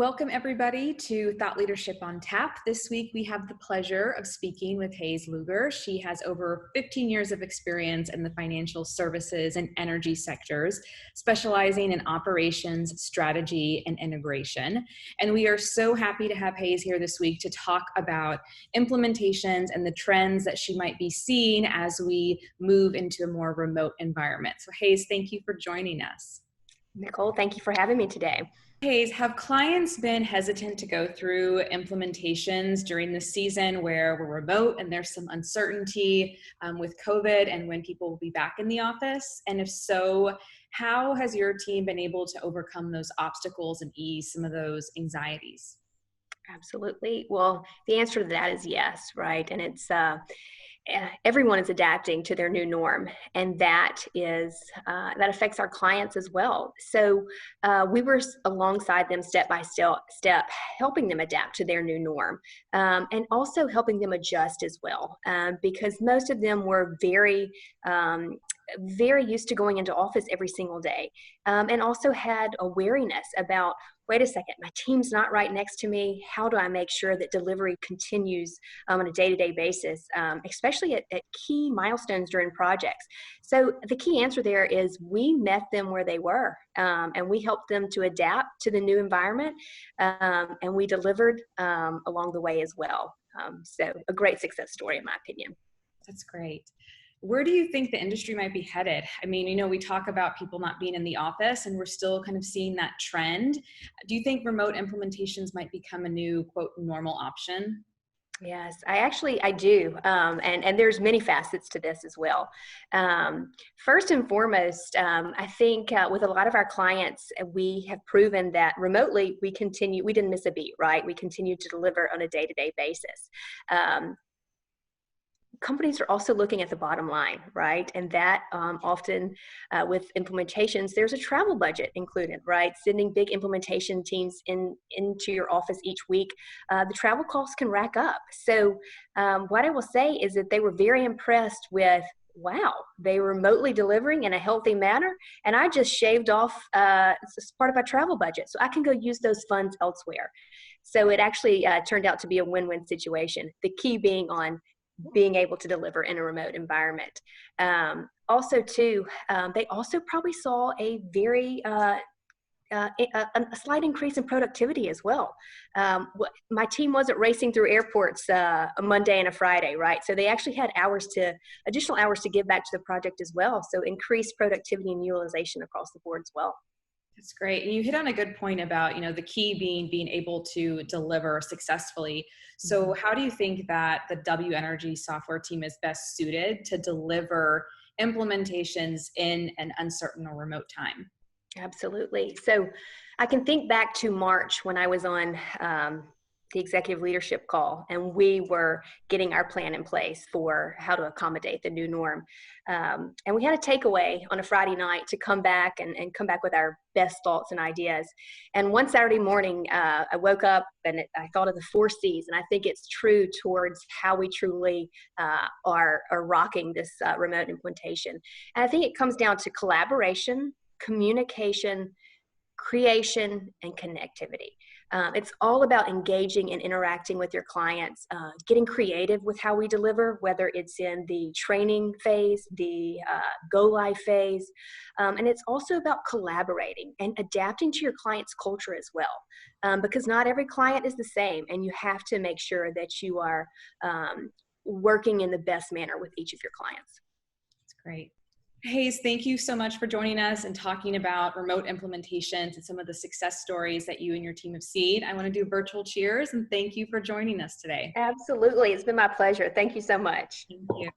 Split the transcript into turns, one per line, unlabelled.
Welcome everybody to Thought Leadership on Tap. This week we have the pleasure of speaking with Hayes Luger. She has over 15 years of experience in the financial services and energy sectors, specializing in operations, strategy, and integration. And we are so happy to have Hayes here this week to talk about implementations and the trends that she might be seeing as we move into a more remote environment. So Hayes, thank you for joining us.
Nicole, thank you for having me today.
Hayes, have clients been hesitant to go through implementations during the season where we're remote and there's some uncertainty with COVID and when people will be back in the office? And if so, how has your team been able to overcome those obstacles and ease some of those anxieties?
Absolutely. Well, the answer to that is yes, right? And it's everyone is adapting to their new norm, and that affects our clients as well. So we were alongside them step by step, helping them adapt to their new norm, and also helping them adjust as well, because most of them were very used to going into office every single day, and also had a wariness about, wait a second, my team's not right next to me. How do I make sure that delivery continues on a day-to-day basis, especially at key milestones during projects? So the key answer there is we met them where they were, and we helped them to adapt to the new environment, and we delivered along the way as well. So a great success story, in my opinion.
That's great. Where do you think the industry might be headed? I mean, we talk about people not being in the office and we're still kind of seeing that trend. Do you think remote implementations might become a new, quote, normal option?
Yes, I do. And there's many facets to this as well. First and foremost, I think with a lot of our clients, we have proven that remotely we didn't miss a beat, right? We continue to deliver on a day-to-day basis. Companies are also looking at the bottom line, right? And that often with implementations, there's a travel budget included, right? Sending big implementation teams into your office each week, the travel costs can rack up. So what I will say is that they were very impressed with, wow, they were remotely delivering in a healthy manner, and I just shaved off as part of my travel budget, so I can go use those funds elsewhere. So it actually turned out to be a win-win situation. The key being on being able to deliver in a remote environment. Also, too, they also probably saw a very a slight increase in productivity as well. My team wasn't racing through airports a Monday and a Friday, right? So they actually had additional hours to give back to the project as well. So increased productivity and utilization across the board as well.
That's great. And you hit on a good point about, the key being able to deliver successfully. So how do you think that the W Energy software team is best suited to deliver implementations in an uncertain or remote time?
Absolutely. So I can think back to March when I was on the executive leadership call, and we were getting our plan in place for how to accommodate the new norm. And we had a takeaway on a Friday night to come back and come back with our best thoughts and ideas. And one Saturday morning, I woke up and I thought of the 4 C's, and I think it's true towards how we truly are rocking this remote implementation. And I think it comes down to collaboration, communication, creation, and connectivity. It's all about engaging and interacting with your clients, getting creative with how we deliver, whether it's in the training phase, the go-live phase, and it's also about collaborating and adapting to your client's culture as well, because not every client is the same, and you have to make sure that you are working in the best manner with each of your clients.
That's great. Hayes, thank you so much for joining us and talking about remote implementations and some of the success stories that you and your team have seen. I want to do virtual cheers and thank you for joining us today.
Absolutely. It's been my pleasure. Thank you so much.
Thank you.